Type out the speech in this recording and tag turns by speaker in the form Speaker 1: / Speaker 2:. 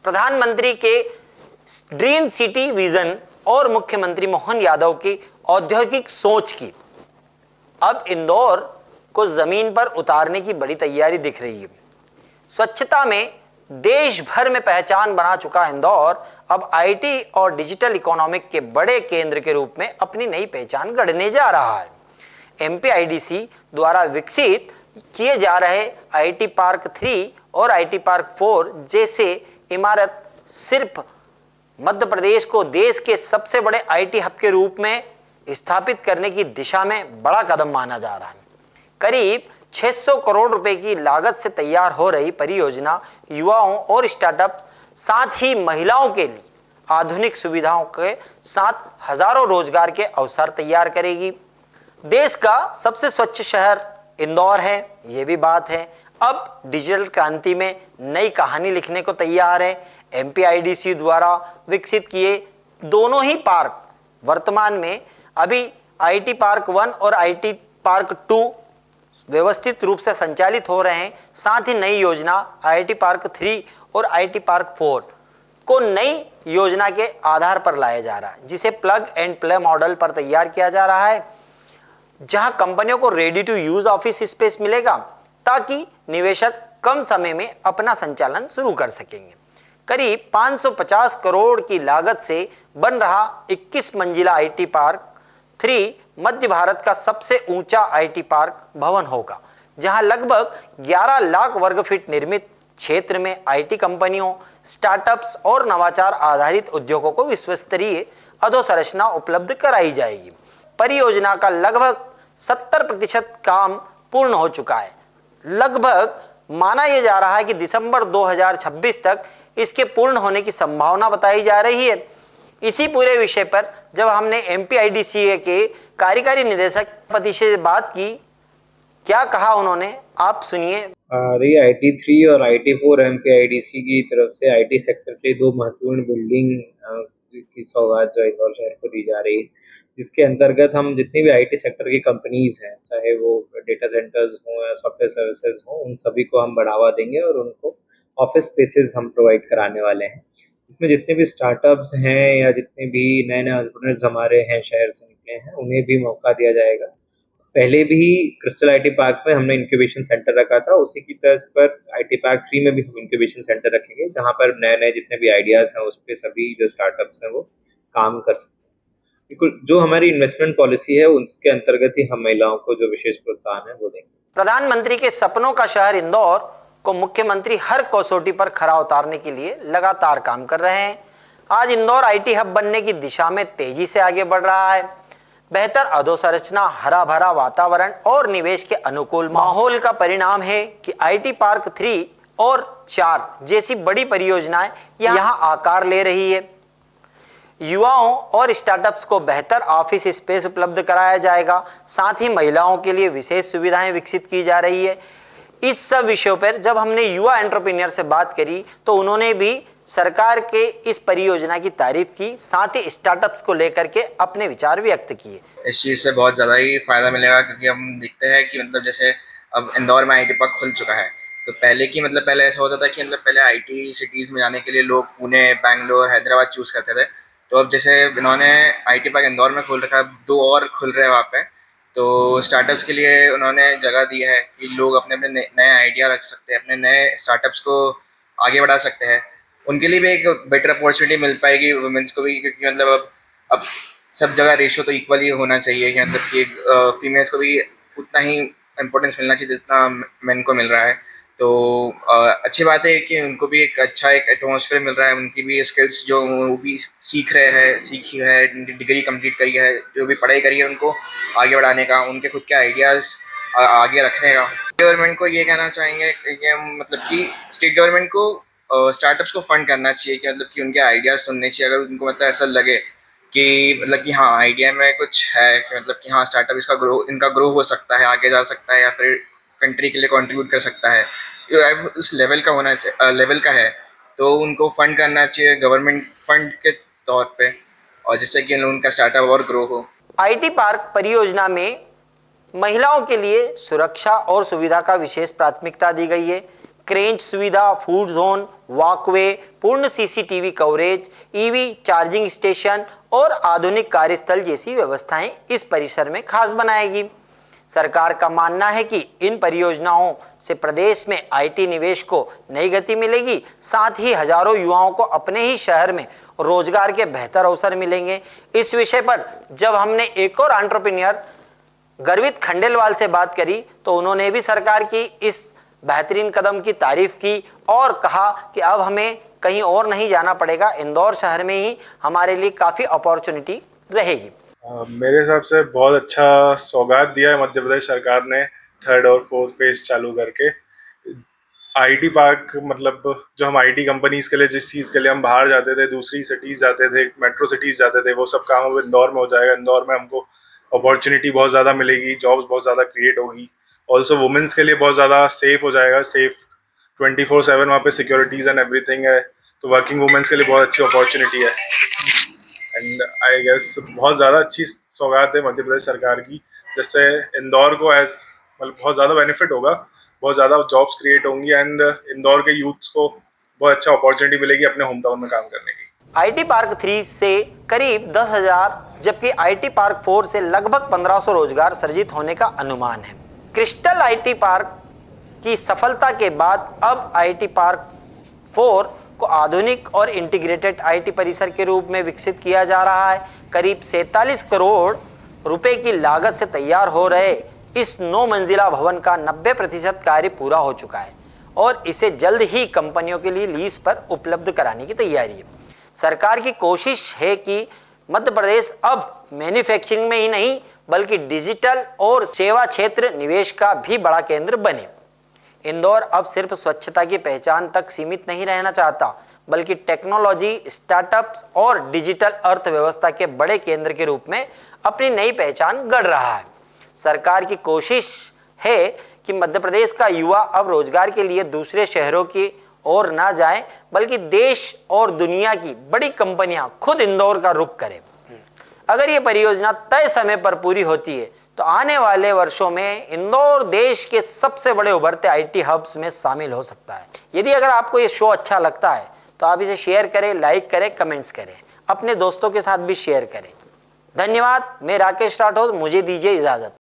Speaker 1: प्रधानमंत्री के dream city vision और मुख्यमंत्री मोहन यादव की औद्योगिक सोच की अब इंदौर को जमीन पर उतारने की बड़ी तैयारी दिख रही है। स्वच्छता में देश भर में पहचान बना चुका इंदौर अब आईटी और डिजिटल इकोनॉमिक के बड़े केंद्र के रूप में अपनी नई पहचान गढ़ने जा रहा है। एमपीआईडीसी द्वारा विकसित किए जा रहे आईटी पार्क 3 और आईटी पार्क 4 जैसे इमारत सिर्फ मध्य प्रदेश को देश के सबसे बड़े आईटी हब के रूप में स्थापित करने की दिशा में बड़ा कदम माना जा रहा है। करीब 600 करोड़ रुपए की लागत से तैयार हो रही परियोजना युवाओं और स्टार्टअप साथ ही महिलाओं के लिए आधुनिक सुविधाओं के साथ हजारों रोजगार के अवसर तैयार करेगी। देश का सबसे स्वच्छ शहर इंदौर है, यह भी बात है। अब डिजिटल क्रांति में नई कहानी लिखने को तैयार है। एमपीआईडीसी द्वारा विकसित किए दोनों ही पार्क वर्तमान में अभी आईटी पार्क 1 और आईटी पार्क 2 व्यवस्थित रूप से संचालित हो रहे हैं। साथ ही नई योजना आईटी पार्क 3 और आईटी पार्क 4 को नई योजना के आधार पर लाया जा रहा है, जिसे प्लग एंड प्ले मॉडल पर तैयार किया जा रहा है, जहां कंपनियों को ready to use office space मिलेगा ताकि निवेशक कम समय में अपना संचालन शुरू कर सकेंगे। करीब 550 करोड़ की लागत से बन रहा 21 मंजिला आईटी पार्क 3 मध्य भारत का सबसे ऊंचा आईटी पार्क भवन होगा, जहां लगभग 11 लाख वर्ग फीट निर्मित क्षेत्र में आईटी कंपनियों, स्टार्टअप्स और नवाचार आधारित उद्योगों को विश्वस्तरीय अधोसंरचना उपलब्ध कराई जाएगी। परियोजना का लगभग 70% काम पूर्ण हो चुका है। लगभग माना यह जा रहा है कि दिसंबर 2026 तक इसके पूर्ण होने की संभावना बताई जा रही है। इसी पूरे विषय पर जब हमने एमपीआईडीसीए के कार्यकारी निदेशक पति से बात की, क्या कहा उन्होंने, आप सुनिए।
Speaker 2: देखिए आईटी 3 और आईटी 4 एमपीआईडीसी की तरफ से आईटी सेक्टर के दो महत्वपूर्ण बिल्डिंग की सौगात जो इंदौर शहर को दी जा रही है, जिसके अंतर्गत हम जितनी भी आईटी सेक्टर की कंपनीज हैं, चाहे वो डेटा सेंटर्स हों या सॉफ्टवेयर सर्विसेज हों, उन सभी को हम बढ़ावा देंगे और उनको ऑफिस स्पेसेस हम प्रोवाइड कराने वाले हैं। इसमें जितने भी स्टार्टअप्स हैं या जितने भी नए नए एंटरप्रेन्योर्स हमारे हैं शहर से निकले हैं, उन्हें भी मौका दिया जाएगा। पहले भी क्रिस्टल आईटी पार्क में हमने इंक्यूबेशन सेंटर रखा था, उसी की तर्ज पर आईटी पार्क 3 में भी हम इंक्यूबेशन सेंटर रखेंगे, जहां पर नए नए जितने भी आइडियाज हैं उस पर सभी जो स्टार्टअप्स हैं वो काम कर सकते हैं। बिल्कुल, जो हमारी इन्वेस्टमेंट पॉलिसी है उसके अंतर्गत ही हम महिलाओं को जो विशेष प्रोत्साहन है वो देंगे।
Speaker 1: प्रधानमंत्री के सपनों का शहर इंदौर को मुख्यमंत्री हर कसौटी पर खरा उतारने के लिए लगातार काम कर रहे हैं। आज इंदौर आईटी हब बनने की दिशा में तेजी से आगे बढ़ रहा है। बेहतर अधोसंरचना, हरा भरा वातावरण और निवेश के अनुकूल माहौल का परिणाम है कि आईटी पार्क 3 और 4 जैसी बड़ी परियोजनाएं यहां आकार ले रही है। युवाओं और स्टार्टअप्स को बेहतर ऑफिस स्पेस उपलब्ध कराया जाएगा। साथ ही महिलाओं के लिए विशेष सुविधाएं विकसित की जा रही है। इस सब विषयों पर जब हमने युवा एंटरप्रेन्योर से बात करी तो उन्होंने भी सरकार के इस परियोजना की तारीफ की, साथ ही स्टार्टअप्स को लेकर के अपने विचार व्यक्त किए।
Speaker 3: इस चीज़ से बहुत ज़्यादा ही फ़ायदा मिलेगा, क्योंकि हम देखते हैं कि मतलब जैसे अब इंदौर में आईटी पार्क खुल चुका है, तो पहले ऐसा होता था कि पहले आईटी सिटीज़ में जाने के लिए लोग पुणे, बैंगलोर, हैदराबाद चूज़ करते थे। तो अब जैसे इन्होंने आईटी पार्क इंदौर में खोल रखा है, 2 और खुल रहे हैं वहाँ पे, तो स्टार्टअप्स के लिए उन्होंने जगह दी है कि लोग अपने अपने नए आइडिया रख सकते हैं, अपने नए स्टार्टअप्स को आगे बढ़ा सकते हैं। उनके लिए भी एक बेटर अपॉर्चुनिटी मिल पाएगी वुमेन्स को भी, क्योंकि अब सब जगह रेशो तो इक्वल ही होना चाहिए कि फीमेल्स को भी उतना ही इम्पोर्टेंस मिलना चाहिए जितना मेन को मिल रहा है। तो अच्छी बात है कि उनको भी एक अच्छा एक एटमॉस्फेयर मिल रहा है, उनकी भी स्किल्स जो वो भी सीखी है, डिग्री कंप्लीट करी है, जो भी पढ़ाई करी है उनको आगे बढ़ाने का, उनके खुद के आइडियाज़ आगे रखने का। गवर्नमेंट को ये कहना चाहेंगे कि स्टेट गवर्नमेंट को स्टार्टअप्स को फंड करना चाहिए, कि उनके आइडियाज़ सुनने चाहिए। अगर उनको ऐसा लगे कि हाँ आइडिया में कुछ है, कि हाँ स्टार्टअप इनका ग्रो हो सकता है, आगे जा सकता है, या फिर कंट्री के लिए कंट्रीब्यूट कर सकता है, उस लेवल का है, तो उनको फंड करना चाहिए गवर्नमेंट फंड के तौर पे, और जिससे कि उनका स्टार्टअप और ग्रो हो।
Speaker 1: आईटी पार्क परियोजना में महिलाओं के लिए सुरक्षा और सुविधा का विशेष प्राथमिकता दी गई है। क्रेंच सुविधा, फूड जोन, वॉकवे, पूर्ण CCTV coverage, EV charging station और आधुनिक कार्यस्थल जैसी व्यवस्थाएं इस परिसर में खास बनाएगी। सरकार का मानना है कि इन परियोजनाओं से प्रदेश में आईटी निवेश को नई गति मिलेगी, साथ ही हजारों युवाओं को अपने ही शहर में रोजगार के बेहतर अवसर मिलेंगे। इस विषय पर जब हमने एक और एंटरप्रेन्योर गर्वित खंडेलवाल से बात करी तो उन्होंने भी सरकार की इस बेहतरीन कदम की तारीफ की और कहा कि अब हमें कहीं और नहीं जाना पड़ेगा, इंदौर शहर में ही हमारे लिए काफ़ी अपॉर्चुनिटी रहेगी।
Speaker 4: मेरे हिसाब से बहुत अच्छा सौगात दिया है मध्य प्रदेश सरकार ने 3rd और 4th फेज चालू करके। आईटी पार्क मतलब जो हम आईटी कंपनीज के लिए जिस चीज़ के लिए हम बाहर जाते थे, दूसरी सिटीज़ जाते थे, मेट्रो सिटीज़ जाते थे, वो सब काम अब इंदौर में हो जाएगा। इंदौर में हमको अपॉर्चुनिटी बहुत ज़्यादा मिलेगी, जॉब्स बहुत ज़्यादा क्रिएट होगी। ऑल्सो वुमेंस के लिए बहुत ज़्यादा सेफ हो जाएगा, सेफ 24/7 वहाँ पे सिक्योरिटीज़ एंड एवरीथिंग है, तो वर्किंग वुमेंस के लिए बहुत अच्छी अपॉर्चुनिटी है। एंड आई गेस बहुत ज़्यादा अच्छी सौगात है मध्य प्रदेश सरकार की, जिससे इंदौर को एज मतलब बहुत ज़्यादा बेनिफिट होगा, बहुत ज़्यादा जॉब्स क्रिएट होंगी एंड इंदौर के यूथ्स को बहुत अच्छा अपॉर्चुनिटी मिलेगी अपने होम टाउन में काम करने की।
Speaker 1: आईटी पार्क 3 से करीब 10,000 जबकि आईटी पार्क 4 से लगभग 1,500 रोजगार सृजित होने का अनुमान है। क्रिस्टल आईटी पार्क की सफलता के बाद अब आईटी पार्क 4 को आधुनिक और इंटीग्रेटेड आईटी परिसर के रूप में विकसित किया जा रहा है। करीब 47 करोड़ रुपए की लागत से तैयार हो रहे इस 9 मंजिला भवन का 90% कार्य पूरा हो चुका है और इसे जल्द ही कंपनियों के लिए लीज पर उपलब्ध कराने की तैयारी है। सरकार की कोशिश है कि मध्य प्रदेश अब मैन्युफैक्चरिंग में ही नहीं बल्कि डिजिटल और सेवा क्षेत्र निवेश का भी बड़ा केंद्र बने। इंदौर अब सिर्फ स्वच्छता की पहचान तक सीमित नहीं रहना चाहता बल्कि टेक्नोलॉजी, स्टार्टअप्स और डिजिटल अर्थव्यवस्था के बड़े केंद्र के रूप में अपनी नई पहचान गढ़ रहा है। सरकार की कोशिश है कि मध्य प्रदेश का युवा अब रोजगार के लिए दूसरे शहरों की ओर ना जाए बल्कि देश और दुनिया की बड़ी कंपनियां खुद इंदौर का रुख करें। अगर ये परियोजना तय समय पर पूरी होती है तो आने वाले वर्षों में इंदौर देश के सबसे बड़े उभरते आईटी हब्स में शामिल हो सकता है। यदि अगर आपको ये शो अच्छा लगता है तो आप इसे शेयर करें, लाइक करें, कमेंट्स करें, अपने दोस्तों के साथ भी शेयर करें। धन्यवाद। मैं राकेश राठौर, मुझे दीजिए इजाजत।